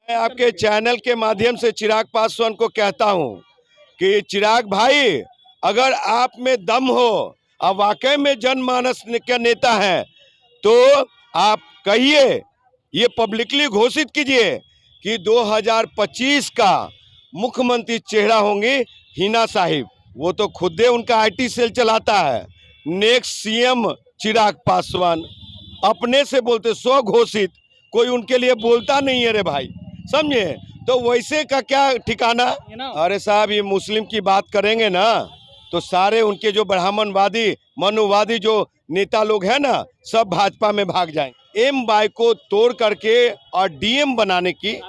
मैं आपके चैनल के माध्यम से चिराग पासवान को कहता हूं कि चिराग भाई, अगर आप में दम हो और वाकई में जनमानस के नेता हैं तो आप कहिए, ये पब्लिकली घोषित कीजिए कि 2025 का मुख्यमंत्री चेहरा होंगी हिना साहिब। वो तो खुद उनका आईटी सेल चलाता है। नेक्स्ट सीएम चिराग पासवान अपने से बोलते, स्व घोषित, कोई उनके लिए बोलता नहीं है रे भाई, समझे? तो वैसे का क्या ठिकाना। अरे साहब, ये मुस्लिम की बात करेंगे ना तो सारे उनके जो ब्राह्मणवादी मनुवादी जो नेता लोग हैं ना, सब भाजपा में भाग जाएंगे। एम बाई को तोड़ करके और डीएम बनाने की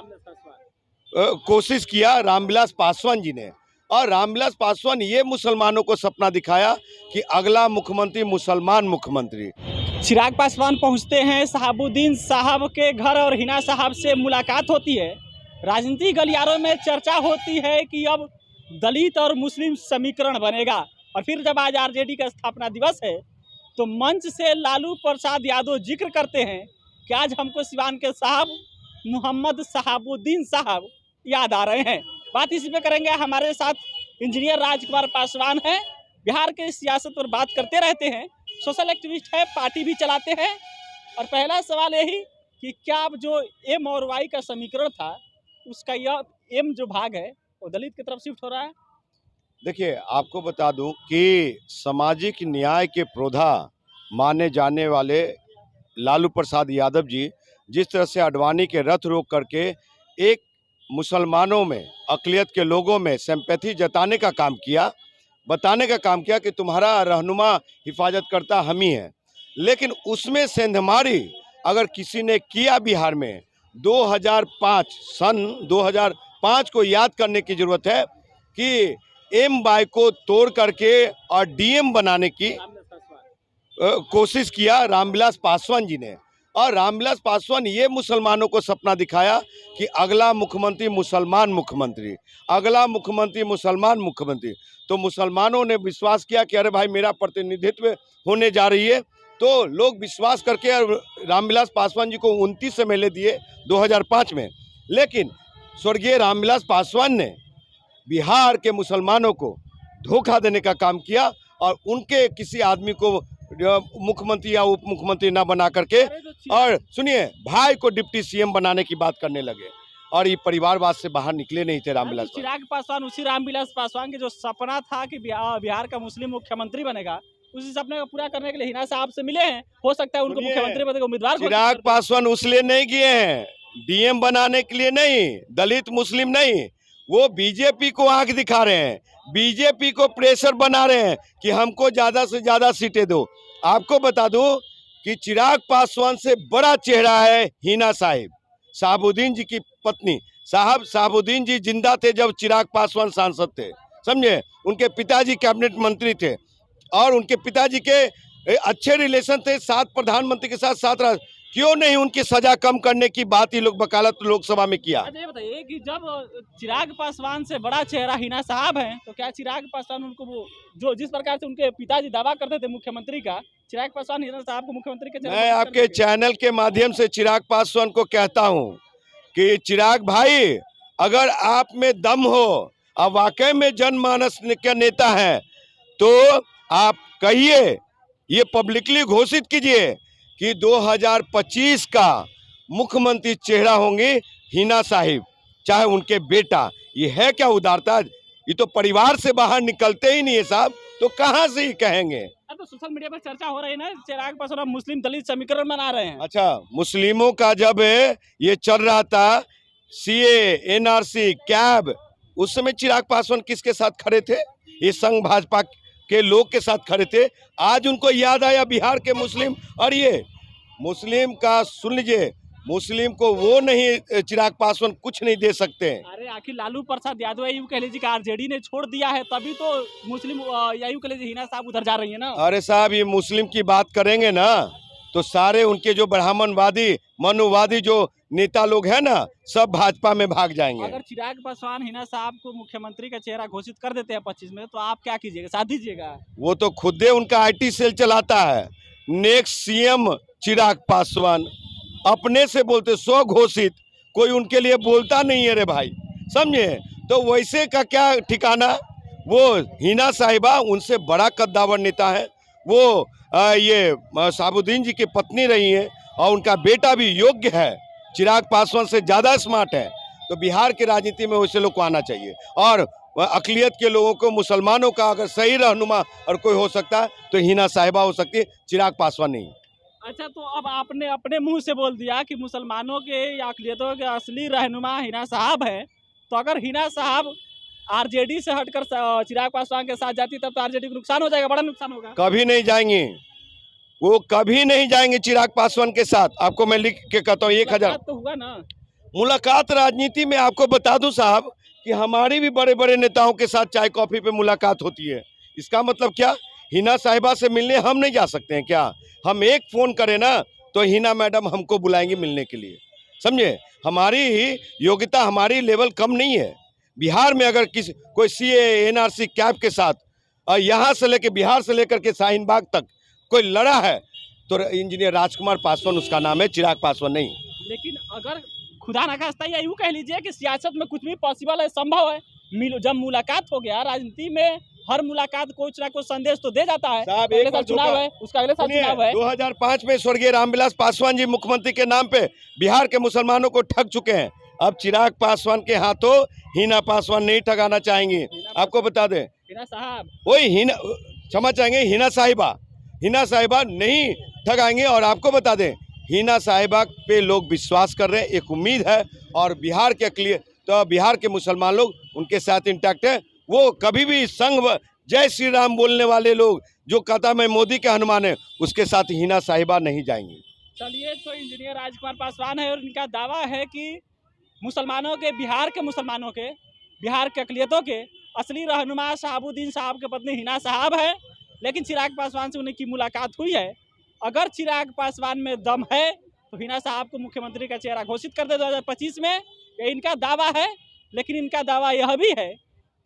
कोशिश किया रामविलास पासवान जी ने, और रामविलास पासवान ये मुसलमानों को सपना दिखाया कि अगला मुख्यमंत्री मुसलमान मुख्यमंत्री। चिराग पासवान पहुंचते हैं, शहाबुद्दीन साहब के घर और हिना साहब से मुलाकात होती है। राजनीतिक गलियारों में चर्चा होती है कि अब दलित और मुस्लिम समीकरण बनेगा। और फिर जब आज आरजेडी का स्थापना दिवस है तो मंच से लालू प्रसाद यादव जिक्र करते हैं कि आज हमको सिवान के साहब मोहम्मद शहाबुद्दीन साहब याद आ रहे हैं। बात इसी पे करेंगे। हमारे साथ इंजीनियर राजकुमार पासवान हैं, बिहार के सियासत पर बात करते रहते हैं, सोशल एक्टिविस्ट है, पार्टी भी चलाते हैं। और पहला सवाल यही कि क्या अब जो एम और वाई का समीकरण था उसका यह एम जो भाग है वो दलित की तरफ शिफ्ट हो रहा है? देखिए, आपको बता दूं कि सामाजिक न्याय के प्रोधा माने जाने वाले लालू प्रसाद यादव जी जिस तरह से अडवाणी के रथ रोक करके एक मुसलमानों में, अक़लियत के लोगों में सिंपैथी जताने का काम किया, बताने का काम किया कि तुम्हारा रहनुमा हिफाजत करता हम ही हैं, लेकिन उसमें सेंधमारी अगर किसी ने किया बिहार में 2005 को याद करने की जरूरत है कि एम बाई को तोड़ करके और डीएम बनाने की कोशिश किया रामविलास पासवान जी ने, और रामविलास पासवान ये मुसलमानों को सपना दिखाया कि अगला मुख्यमंत्री मुसलमान मुख्यमंत्री, अगला मुख्यमंत्री मुसलमान मुख्यमंत्री। तो मुसलमानों ने विश्वास किया कि अरे भाई, मेरा प्रतिनिधित्व होने जा रही है, तो लोग विश्वास करके रामविलास पासवान जी को 29 MLA दिए 2005 में। लेकिन स्वर्गीय रामविलास पासवान ने बिहार के मुसलमानों को धोखा देने का काम किया और उनके किसी आदमी को मुख्यमंत्री या उप मुख्यमंत्री ना बना करके, और सुनिए, भाई को डिप्टी सीएम बनाने की बात करने लगे, और ये परिवारवाद से बाहर निकले नहीं थे रामविलास। चिराग पासवान उसी रामविलास पासवान के जो सपना था कि बिहार का मुस्लिम मुख्यमंत्री बनेगा, उसी सपने को पूरा करने के लिए हिना साहब से मिले हैं। हो सकता है उनको मुख्यमंत्री पद के उम्मीदवार। चिराग पासवान उसलिए नहीं किए हैं, डीएम बनाने के लिए नहीं, दलित मुस्लिम नहीं, वो बीजेपी को आंख दिखा रहे हैं, बीजेपी को प्रेशर बना रहे हैं कि हमको ज्यादा से ज्यादा सीटें दो। आपको बता दूं कि चिराग पासवान से बड़ा चेहरा है हिना साहिब, शहाबुद्दीन जी की पत्नी। शहाबुद्दीन जी जिंदा थे जब चिराग पासवान सांसद थे, समझे? उनके पिताजी कैबिनेट मंत्री थे और उनके पिताजी के अच्छे रिलेशन थे 7 प्रधानमंत्री के साथ, 7 क्यों नहीं उनकी सजा कम करने की बात ही लोग वकालत लोकसभा में किया। अच्छा, ये बताइए कि जब चिराग पासवान से बड़ा चेहरा हिना साहब हैं तो क्या चिराग पासवान उनको वो जो जिस प्रकार से उनके पिताजी दावा करते थे मुख्यमंत्री का, चिराग पासवान हिना साहब को मुख्यमंत्री के? मैं आपके चैनल के माध्यम से चिराग पासवान को कहता हूं कि चिराग भाई, अगर आप में दम हो और वाकई में जनमानस के नेता हैं तो आप कहिए, ये पब्लिकली घोषित कीजिए कि 2025 का मुख्यमंत्री चेहरा होंगी हिना साहिब, चाहे उनके बेटा। ये है क्या उदारता? ये तो परिवार से बाहर निकलते ही नहीं है साहब, तो कहां से ही कहेंगे? तो सोशल मीडिया पर चर्चा हो रही है ना, चिराग पासवान मुस्लिम दलित समीकरण बना रहे हैं। अच्छा, मुस्लिमों का जब ये चल रहा था सीए, एनआरसी, कैब, उस समय चिराग पासवान किसके साथ खड़े थे? ये संघ भाजपा के लोग के साथ खड़े थे। आज उनको याद आया बिहार के मुस्लिम, और ये मुस्लिम का सुन लीजिए, मुस्लिम को वो नहीं, चिराग पासवान कुछ नहीं दे सकते। अरे आखिर लालू प्रसाद यादव यूं कह लीजिए कि आरजेडी ने छोड़ दिया है, तभी तो मुस्लिम यूं कह लीजिए हिना साहब उधर जा रही है ना। अरे साहब, ये मुस्लिम की बात करेंगे ना तो सारे उनके जो ब्राह्मणवादी मनुवादी जो नेता लोग हैं ना, सब भाजपा में भाग जाएंगे। अगर चिराग पासवान हिना साहब को मुख्यमंत्री का चेहरा घोषित कर देते हैं 25 में, तो आप क्या कीजिएगा? साथ दीजिएगा? वो तो खुद उनका आईटी सेल चलाता है। नेक्स्ट सीएम चिराग पासवान अपने से बोलते, स्व घोषित, कोई उनके लिए बोलता नहीं है रे भाई, समझे। तो वैसे का क्या ठिकाना। वो हिना साहिबा उनसे बड़ा कद्दावर नेता है। वो ये शहाबुद्दीन जी की पत्नी रही है और उनका बेटा भी योग्य है, चिराग पासवान से ज़्यादा स्मार्ट है। तो बिहार की राजनीति में वैसे लोग को आना चाहिए। और अक़लियत के लोगों को, मुसलमानों का अगर सही रहनुमा और कोई हो सकता है तो हिना साहिबा हो सकती है, चिराग पासवान नहीं। अच्छा, तो अब आपने अपने मुंह से बोल दिया कि मुसलमानों के या अक़लियतों के असली रहनुमा हिना साहब है, तो अगर हिना साहब आरजेडी से हटकर चिराग पासवान के साथ जाती तब तो आरजेडी को नुकसान हो जाएगा, बड़ा नुकसान होगा। कभी नहीं जाएंगे, वो कभी नहीं जाएंगे चिराग पासवान के साथ। आपको मैं लिख के कहता हूँ 1000 तो हुआ ना मुलाकात। राजनीति में आपको बता दूं साहब कि हमारी भी बड़े बड़े नेताओं के साथ चाय कॉफी पे मुलाकात होती है। इसका मतलब क्या, हिना साहिबा से मिलने हम नहीं जा सकते हैं क्या? हम एक फ़ोन करें ना तो हिना मैडम हमको बुलाएंगी मिलने के लिए, समझे। हमारी ही योग्यता, हमारी लेवल कम नहीं है। बिहार में अगर कोई CA NRC कैब के साथ यहाँ से लेकर बिहार से लेकर के शाहीन बाग तक कोई लड़ा है तो इंजीनियर राजकुमार पासवान उसका नाम है, चिराग पासवान नहीं। लेकिन अगर खुदा न खास्ता या यूँ कह लीजिए कि सियासत में कुछ भी पॉसिबल है, संभव है। जब मुलाकात हो गया, राजनीति में हर मुलाकात कुछ ना कुछ संदेश तो दे जाता है। साहब अगले साल चुनाव है, उसका अगले साल चुनाव है। 2005 में स्वर्गीय रामविलास पासवान जी मुख्यमंत्री के नाम पे बिहार के मुसलमानों को ठग चुके हैं। अब चिराग पासवान के हाथों हिना पासवान नहीं ठगाना चाहेंगे। आपको बता दें, हिना साहब वही हिना क्षमा चाहेंगे, हिना साहिबा नहीं ठगाएंगे। और आपको बता दें, हिना साहिबा पे लोग विश्वास कर रहे हैं, एक उम्मीद है। और बिहार के मुसलमान लोग उनके साथ इंटैक्ट है। वो कभी भी संघ जय श्री राम बोलने वाले लोग जो कहता मैं मोदी के हनुमान है, उसके साथ हिना साहिबा नहीं जाएंगे। चलिए, तो इंजीनियर राजकुमार पासवान है और इनका दावा है कि मुसलमानों के, बिहार के अक़लियतों के असली रहनुमा शहाबुद्दीन साहब के पत्नी हिना साहब है। लेकिन चिराग पासवान से उनकी मुलाकात हुई है। अगर चिराग पासवान में दम है तो हिना साहब को मुख्यमंत्री का चेहरा घोषित कर दे 2025 में, ये इनका दावा है। लेकिन इनका दावा यह भी है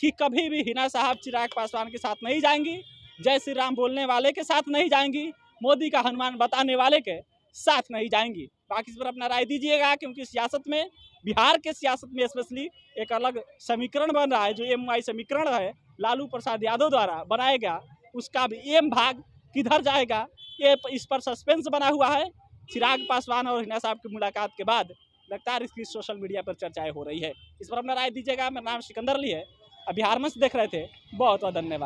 कि कभी भी हिना साहब चिराग पासवान के साथ नहीं जाएंगी, जय श्री राम बोलने वाले के साथ नहीं जाएंगी, मोदी का हनुमान बताने वाले के साथ नहीं जाएंगी। बाकी इस पर अपना राय दीजिएगा, क्योंकि सियासत में, बिहार के सियासत में स्पेशली एक अलग समीकरण बन रहा है, जो MY समीकरण है, लालू प्रसाद यादव द्वारा बनाया गया। उसका भी एम भाग किधर जाएगा, ये इस पर सस्पेंस बना हुआ है। चिराग पासवान और हिना साहब की मुलाकात के बाद लगातार इसकी सोशल मीडिया पर चर्चाएं हो रही है। इस पर अपना राय दीजिएगा। मेरा नाम सिकंदर अली है। अब बिहार में से देख रहे थे, बहुत बहुत धन्यवाद।